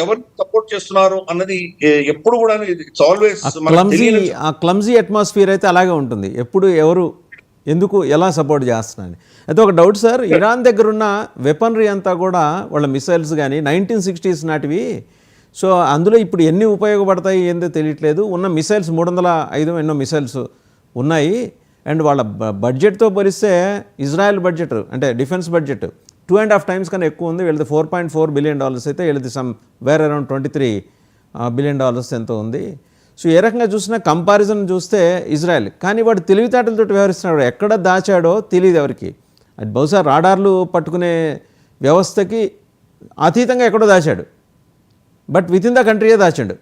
ఎవరిని సపోర్ట్ చేస్తున్నారు అన్నది ఎప్పుడు కూడా ఇట్స్ ఆల్వేస్ ఆ క్లమ్జీ అట్మాస్ఫియర్ అయితే అలాగే ఉంటుంది. ఎప్పుడు ఎవరు ఎందుకు ఎలా సపోర్ట్ చేస్తున్నారని. అయితే ఒక డౌట్ సార్, ఇరాన్ దగ్గర ఉన్న వెపనరీ అంతా కూడా వాళ్ళ మిసైల్స్ కానీ 1960s నాటివి. సో అందులో ఇప్పుడు ఎన్ని ఉపయోగపడతాయి ఏందో తెలియట్లేదు. ఉన్న మిసైల్స్ 305 ఎన్నో మిసైల్స్ ఉన్నాయి. అండ్ వాళ్ళ బడ్జెట్తో పోలిస్తే ఇజ్రాయెల్ బడ్జెట్ అంటే డిఫెన్స్ బడ్జెట్ 2.5 times కన్నా ఎక్కువ ఉంది. వీళ్ళది $4.4 billion అయితే వీళ్ళది వేర్ అరౌండ్ $23 billion ఎంతో ఉంది. సో ఏ రకంగా చూసినా కంపారిజన్ చూస్తే ఇజ్రాయెల్, కానీ వాడు తెలివితేటలతో వ్యవహరిస్తున్నాడు. ఎక్కడ దాచాడో తెలియదు ఎవరికి. అది బహుశా రాడార్లు పట్టుకునే వ్యవస్థకి అతీతంగా ఎక్కడో దాచాడు, బట్ విత్ ఇన్ ద కంట్రీయే దాచాడు.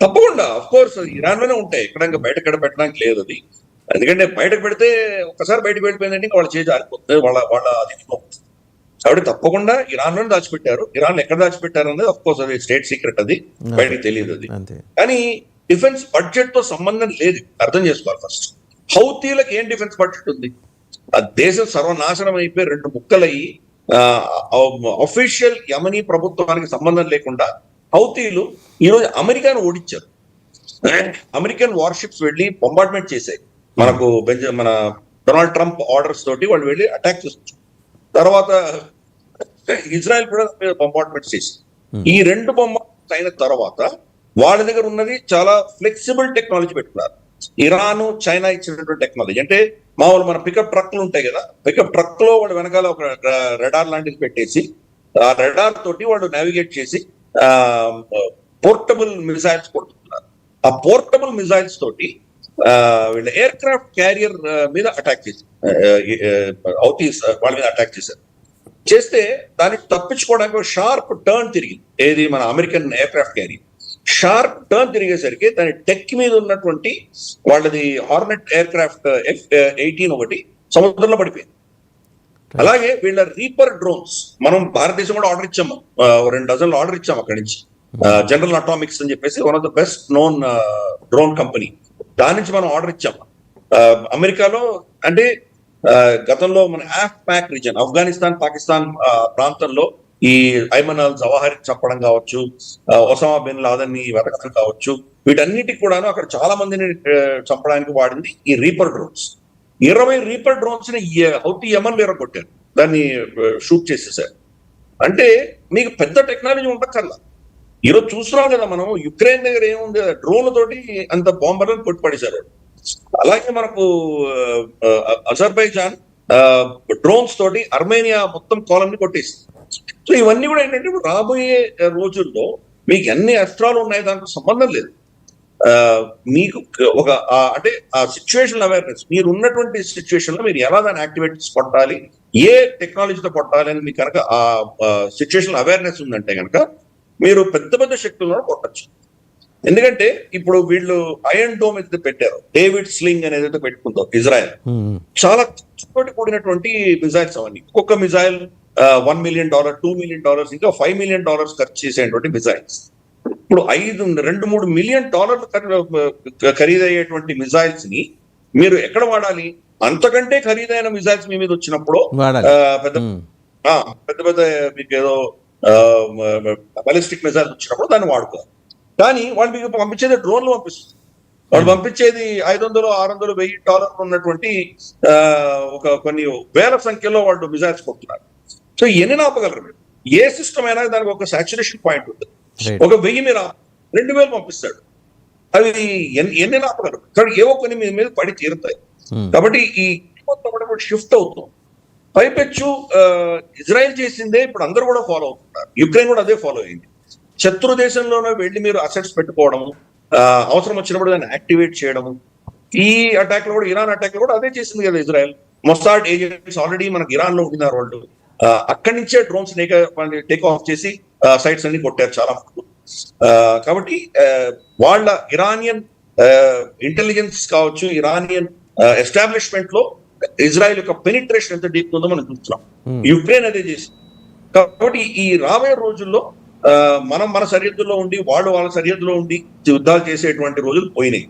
తప్పకుండా ఆఫ్ కోర్స్ ఇరాన్ లోనే ఉంటాయి, ఎక్కడ బయట పెట్టడానికి లేదు అది. ఎందుకంటే బయటకు పెడితే ఒక్కసారి బయటకు వెళ్ళిపోయిందంటే ఇంకా వాళ్ళ చేసి ఆరిపోతుంది, వాళ్ళ అధీనంలో ఉంటుంది. కాబట్టి తప్పకుండా ఇరాన్ లోనే దాచిపెట్టారు. ఇరాన్ ఎక్కడ దాచిపెట్టారు అనేది ఆఫ్ కోర్స్ అది స్టేట్ సీక్రెట్, అది బయటకు తెలియదు అది. కానీ డిఫెన్స్ బడ్జెట్ తో సంబంధం లేదు, అర్థం చేసుకోవాలి ఫస్ట్. హౌతీలకు ఏం డిఫెన్స్ బడ్జెట్ ఉంది? ఆ దేశం సర్వనాశనం అయిపోయి 2 ముక్కలయ్యి అఫీషియల్ యమనీ ప్రభుత్వానికి సంబంధం లేకుండా హౌతీలు ఈరోజు అమెరికాను ఓడించారు. అమెరికన్ వార్షిప్స్ వెళ్ళి బొంబార్డ్మెంట్ చేశాయి. మన డొనాల్డ్ ట్రంప్ ఆర్డర్స్ తోటి వాళ్ళు వెళ్ళి అటాక్ చేస్తారు. తర్వాత ఇజ్రాయెల్ కూడా బొంబార్డ్మెంట్ చేసి ఈ 2 బొంబార్డ్మెంట్స్ అయిన తర్వాత వాళ్ళ దగ్గర ఉన్నది చాలా ఫ్లెక్సిబుల్ టెక్నాలజీ పెట్టుకున్నారు. ఇరాన్ చైనా ఇచ్చినటువంటి టెక్నాలజీ అంటే మామూలు మన పికప్ ట్రక్లు ఉంటాయి కదా, పికప్ ట్రక్ లో వాళ్ళు వెనకాల ఒక రెడార్ లాంటిది పెట్టేసి ఆ రెడార్ తోటి వాళ్ళు నావిగేట్ చేసి పోర్టబుల్ మిసైల్స్ కొడుతున్నారు. ఆ పోర్టబుల్ మిసైల్స్ తోటి వీళ్ళ ఎయిర్ క్రాఫ్ట్ క్యారియర్ మీద అటాక్ చేసి హౌతీస్ వాళ్ళ మీద అటాక్ చేస్తే దానికి తప్పించుకోవడానికి ఒక షార్ప్ టర్న్ తిరిగింది. ఏది మన American aircraft carrier sharp turn తిరిగేసరికి దాని టెక్ మీద ఉన్నటువంటి వాళ్ళది హార్నెట్ ఎయిర్ క్రాఫ్ట్ F-18 ఒకటి సముద్రంలో పడిపోయింది. అలాగే వీళ్ళ రీపర్ డ్రోన్స్ మనం భారతదేశం కూడా ఆర్డర్ ఇచ్చాము, 2 డజన్లు ఆర్డర్ ఇచ్చాము అక్కడి నుంచి. జనరల్ అటామిక్స్ అని చెప్పేసి one of the best known drone company, దాని నుంచి మనం ఆర్డర్ ఇచ్చాము. అమెరికాలో అంటే గతంలో మన AFPAC రీజన్ ఆఫ్ఘనిస్తాన్ పాకిస్తాన్ ప్రాంతంలో ఈ ఐమన్ అల్ జవాహిర్ చంపడం కావచ్చు, ఒసామా బిన్ లాదెన్ ని వెతకడం కావచ్చు, వీటన్నిటికి కూడాను అక్కడ చాలా మందిని చంపడానికి వాడింది ఈ రీపర్ డ్రోన్స్. 20 రీపర్ డ్రోన్స్ ని హౌతీ యమన్ ఎరగొట్టారు, దాన్ని షూట్ చేసేసారు. అంటే మీకు పెద్ద టెక్నాలజీ ఉండక్కర్లా. ఈరోజు చూస్తున్నాం కదా మనం, యుక్రెయిన్ దగ్గర ఏముంది, డ్రోన్ల తోటి అంత బాంబర్లను కొట్టిపడేశారు. అలాగే మనకు అజర్బైజాన్ డ్రోన్స్ తోటి అర్మేనియా మొత్తం కాలంని కొట్టేసింది. సో ఇవన్నీ కూడా ఏంటంటే రాబోయే రోజుల్లో మీకు ఎన్ని అస్త్రాలు ఉన్నాయి దానికి సంబంధం లేదు. మీకు ఒక అంటే ఆ సిచ్యువేషన్ అవేర్నెస్, మీరు ఉన్నటువంటి సిచ్యువేషన్ లో మీరు ఎలా దాన్ని యాక్టివేట్ కొట్టాలి, ఏ టెక్నాలజీతో కొట్టాలి అని మీకు కనుక ఆ సిచ్యువేషన్ అవేర్నెస్ ఉందంటే కనుక మీరు పెద్ద పెద్ద శక్తులను కొట్టచ్చు. ఎందుకంటే ఇప్పుడు వీళ్ళు ఐరన్ డోమ్ అయితే పెట్టారు, డేవిడ్ స్లింగ్ అనేది పెట్టుకుంటారు ఇజ్రాయెల్. చాలా ఖర్చుతోటి కూడినటువంటి మిజైల్స్ అవన్నీ. ఒక్కొక్క మిజైల్ $1 million, $2 million, ఇంకా $5 million ఖర్చు చేసేటువంటి మిజైల్స్. ఇప్పుడు 2-3 million ఖరీదయ్యేటువంటి మిజైల్స్ ని మీరు ఎక్కడ వాడాలి? అంతకంటే ఖరీదైన మిజైల్స్ మీ మీద వచ్చినప్పుడు పెద్ద పెద్ద మీకు ఏదో బాలిస్టిక్ మిజైల్స్ వచ్చినప్పుడు దాన్ని వాడుకోవాలి. కానీ వాళ్ళు మీకు పంపించేది డ్రోన్లు పంపిస్తుంది. వాళ్ళు పంపించేది $500, $600, $1000 ఉన్నటువంటి కొన్ని వేల సంఖ్యలో వాళ్ళు మిజైల్స్ కొడుతున్నారు. సో ఎన్ని ఆపగలరు మీరు? ఏ సిస్టమ్ అయినా దానికి ఒక సాచురేషన్ పాయింట్ ఉంటుంది. ఒక 1000 మీరు 2000 పంపిస్తాడు, అవి ఎన్ని ఆపగలరు? కానీ ఏవో కొన్ని మీద పడి తీరుతాయి. కాబట్టి ఈ షిఫ్ట్ అవుతాం. పైపెచ్చు ఇజ్రాయెల్ చేసిందే ఇప్పుడు అందరూ కూడా ఫాలో అవుతున్నారు, యుక్రెయిన్ కూడా అదే ఫాలో అయింది. శత్రు దేశంలోనే వెళ్ళి మీరు అసెట్స్ పెట్టుకోవడము, అవసరం వచ్చినప్పుడు దాన్ని యాక్టివేట్ చేయడము. ఈ అటాక్ లో కూడా, ఇరాన్ అటాక్ లో కూడా అదే చేసింది కదా ఇజ్రాయెల్. మొసాడ్ ఏజెంట్స్ ఆల్రెడీ మనకి ఇరాన్ లో ఉన్నారు. వాళ్ళు అక్కడి నుంచే డ్రోన్స్ టేక్ ఆఫ్ చేసి సైట్స్ అన్ని కొట్టారు చాలా మంది. కాబట్టి వాళ్ళ ఇరానియన్ ఇంటెలిజెన్స్ కావచ్చు, ఇరానియన్ ఎస్టాబ్లిష్మెంట్ లో ఇజ్రాయెల్ యొక్క పెనిట్రేషన్ ఎంత డీప్ ఉందో మనం చూస్తున్నాం. యుక్రెయిన్ అదే చేసింది. కాబట్టి ఈ రాబోయే రోజుల్లో మనం మన సరిహద్దుల్లో ఉండి వాళ్ళు వాళ్ళ సరిహద్దులో ఉండి యుద్ధాలు చేసేటువంటి రోజులు పోయినాయి.